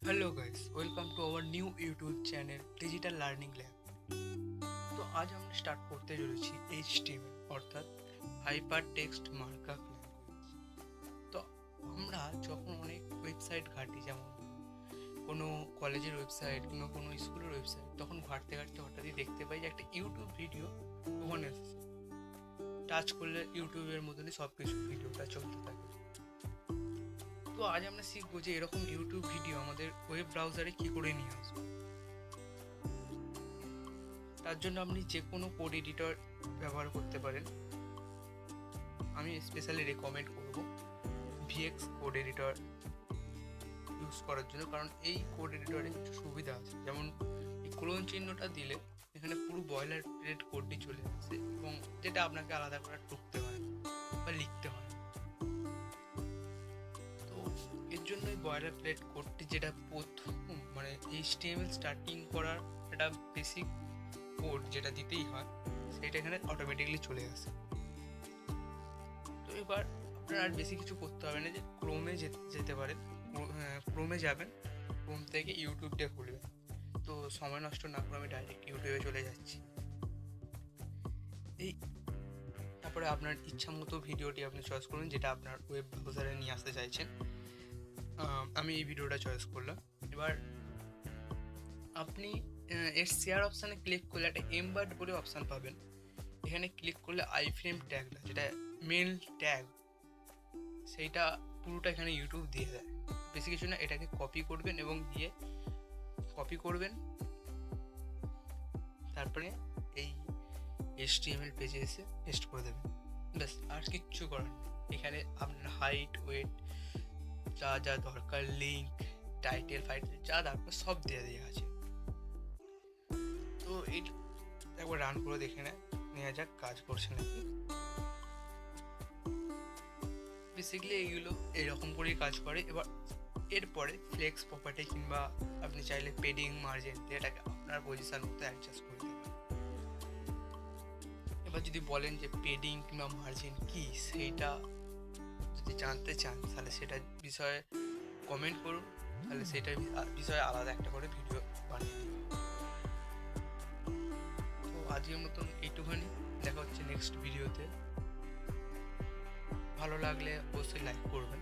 Hello guys, welcome to our new YouTube channel digital learning lab. তো আজ আমরা start করতে চলেছি HTML অর্থাৎ হাইপার টেক্সট মার্কআপ ল্যাঙ্গুয়েজ। তো আমরা যখন অনেক ওয়েবসাইট ঘাঁটি, যেমন কোনো কলেজের ওয়েবসাইট কিংবা কোনো স্কুলের ওয়েবসাইট, তখন ঘাঁটতে ঘাঁটতে হঠাৎই দেখতে পাই যে একটা ইউটিউব ভিডিও ওখানে এসেছে। টাচ করলে ইউটিউবের মতনই সব কিছু ভিডিওটা চলতে থাকে। তো আজ আমরা শিখবো যে এরকম ইউটিউব ভিডিও আমাদের ওয়েব ব্রাউজারে কী করে নিয়ে আসবো। তার জন্য আপনি যে কোনো কোড এডিটর ব্যবহার করতে পারেন। আমি স্পেশালি রেকমেন্ড করব ভিএক্স কোড এডিটর ইউজ করার জন্য, কারণ এই কোড এডিটরে কিছু সুবিধা আছে। যেমন এই কোলন চিহ্নটা দিলে এখানে পুরো বয়লার প্লেট কোডটি চলে আসে, এবং যেটা আপনাকে আলাদা করে টুকতে হয় বা লিখতে হয়। তো এর জন্য এই বয়লার প্লেট কোডটি, যেটা প্রথম মানে HTML স্টার্টিং করার একটা বেসিক কোড যেটা দিতেই হয়, সেটা এখানে অটোমেটিকলি চলে আসে। তো এবার আপনার আর বেশি কিছু করতে হবে না, যে ক্রোমে যেতে পারেন, ক্রোমে যাবেন, ক্রোম থেকে ইউটিউবটা খুলবেন। তো সময় নষ্ট না করে আমি ডাইরেক্ট ইউটিউবে চলে যাচ্ছি। তারপরে আপনার ইচ্ছা মতো ভিডিওটি আপনি চয়েস করুন, যেটা আপনার ওয়েব ব্রাউজারে নিয়ে আসতে চাইছেন। আমি এই ভিডিওটা চয়েস করলাম। এবার আপনি এর শেয়ার অপশানে ক্লিক করলে একটা এমবার্ড বলে অপশান পাবেন। এখানে ক্লিক করলে আইফ্রেম ট্যাগটা, যেটা মেল ট্যাগ, সেইটা পুরোটা এখানে ইউটিউব দিয়ে দেয়। বেশি কিছু না, এটাকে কপি করবেন এবং দিয়ে কপি করবেন, তারপরে এই HTML পেজে এসে পেস্ট করে দেবেন। ব্যাস, আর কিচ্ছু করার নেই। এখানে আপনার হাইট, ওয়েট, যা যা দরকার, লিঙ্ক, টাইটেল যা দরকার সব দেওয়া আছে। তো এই একবার রান করে দেখে নেওয়া যাক কাজ করছে নাকি। বেসিক্যালি এইগুলো এরকম করেই কাজ করে। এবার এরপরে ফ্লেক্স প্রপার্টি কিংবা আপনি চাইলে পেডিং, মার্জিন এটাকে আপনার পজিশন মতো অ্যাডজাস্ট করে দেবেন। এবার যদি বলেন যে পেডিং কিংবা মার্জিন কি, সেইটা যদি জানতে চান তাহলে সেটার বিষয়ে কমেন্ট করুন, তাহলে সেটার বিষয়ে আলাদা একটা করে ভিডিও বানিয়ে দেব। তো আজকের মতন এইটুখানি, দেখা হচ্ছে নেক্সট ভিডিওতে। ভালো লাগলে অবশ্যই লাইক করবেন।